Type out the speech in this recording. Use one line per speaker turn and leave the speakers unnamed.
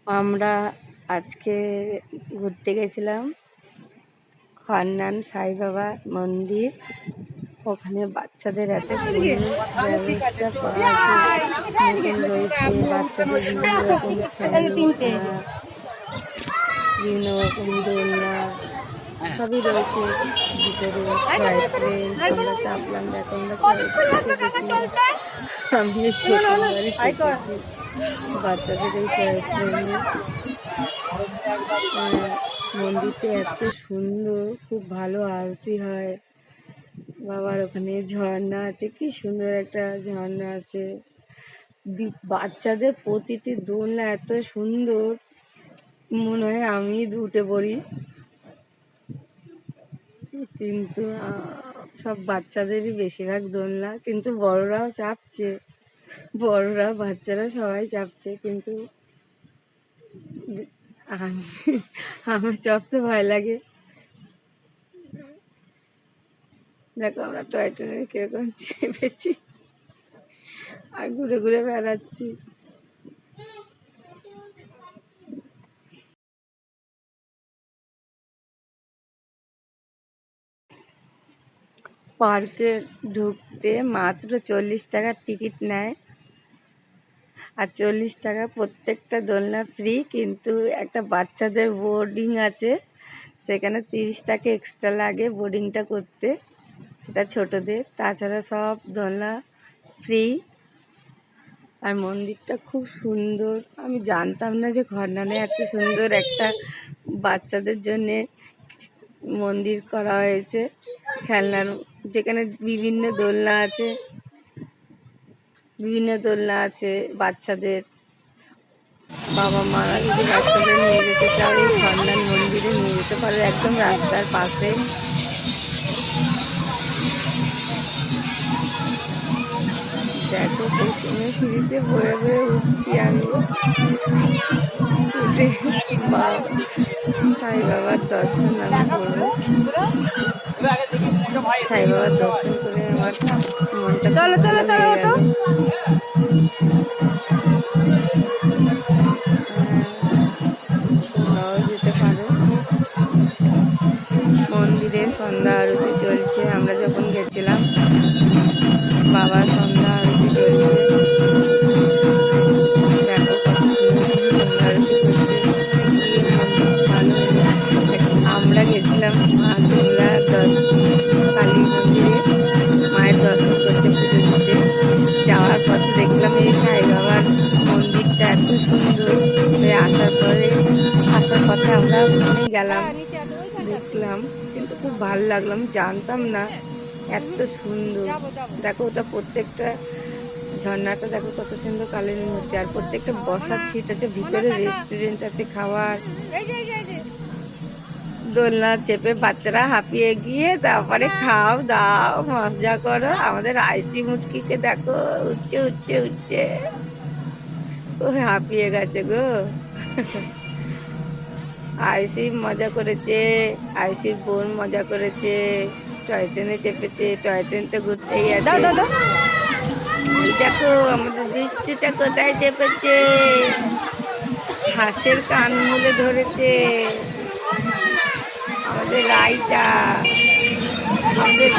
আমরা আজকে ঘুরতে গেছিলাম খন্নান সাই বাবা মন্দির। ওখানে বাচ্চাদের এত সুন্দর ব্যবস্থা করা আছে, রয়েছে বাচ্চাদের বিভিন্ন রকম বিভিন্ন রকম দোলনা সবই রয়েছে ভিতরে। টয় ট্রেন আমরা চাপলাম, দেখো আমরা বাচ্চাদের এই টয় ট্রেনে। মন্দিরটা এত সুন্দর, খুব ভালো আরতি হয়। বাবার ওখানে ঝর্ণা আছে, কি সুন্দর একটা ঝর্ণা আছে। বাচ্চাদের প্রতিটি দোলনা এত সুন্দর, মনে হয় আমি উঠে পড়ি, কিন্তু সব বাচ্চাদেরই বেশিরভাগ দোলনা, কিন্তু বড়রাও চাপছে, বড়রা বাচ্চারা সবাই চাপছে, কিন্তু আমার চাপতে ভয় লাগে। দেখো আমরা টয় ট্রেনে কিরকম চেপেছি আর ঘুরে ঘুরে বেড়াচ্ছি। পার্কে ঢুকতে মাত্র 40 টাকার টিকিট নেয়, আর 40 টাকা প্রত্যেকটা দোলনা ফ্রি, কিন্তু একটা বাচ্চাদের বোর্ডিং আছে, সেখানে 30 টাকা এক্সট্রা লাগে বোর্ডিংটা করতে, সেটা ছোটদের। তাছাড়া সব দোলনা ফ্রি। আর মন্দিরটা খুব সুন্দর। আমি জানতাম না যে খন্নানে এত সুন্দর একটা বাচ্চাদের জন্যে মন্দির করা হয়েছে, খেলনার, যেখানে বিভিন্ন দোলনা আছে, বিভিন্ন দোলনা আছে বাচ্চাদের। বাবা মারা যদি বাচ্চাদের নিয়ে যেতে চাও, এই খন্নান মন্দিরে নিয়ে যেতে পারো, একদম রাস্তার পাশে। দেখো প্রথমে সিঁড়িতে বয়ে বয়ে উঠছি আমি, উঠে সাই বাবার দর্শন আমি করবো। সাই বাবার দর্শন করে আমার মনটা চলো চলো চলো ওঠো। তোমরাও যেতে পারো। মন্দিরে সন্ধ্যা আরতি চলছে, আমরা যখন গেছিলাম বাবার সন্ধ্যা আরতি চলছে। দেখো কত সুন্দর সন্ধ্যা আরতি করছে, ভালো। আমরা গেছিলাম মা শিমলা কালী মন্দিরে মায়ের দর্শন করতে, পুজো দিতে। যাওয়ার পথে দেখলাম এই সাই বাবার মন্দিরটা এত সুন্দর। আসার পথে আমরা ওখানে গেলাম, দেখলাম, কিন্তু খুব ভালো লাগলো। আমি জানতাম না এত সুন্দর। দেখো ওটা প্রত্যেকটা ঝর্ণাটা দেখো কত সুন্দর কালারিং হচ্ছে, আর প্রত্যেকটা বসার সিট আছে, ভিতরে রেস্টুরেন্ট আছে, খাওয়ার। দোলনা চেপে বাচ্চারা হাঁপিয়ে গিয়ে তারপরে খাও দাও মজা করো। আমাদের আইসি মুটকিকে দেখো উঠছে উঠছে উঠছে, ও হাঁপিয়ে গেছে গো। আইসি মজা করেছে, আইসির বোন মজা করেছে, টয় ট্রেনে চেপেছে, টয় ট্রেন তো ঘুরতেই আছে। দেখো আমাদের দৃষ্টিটা কোথায় চেপেছে, হাঁসের কান মুলে ধরেছে আমাদের রাইটা। আমাদের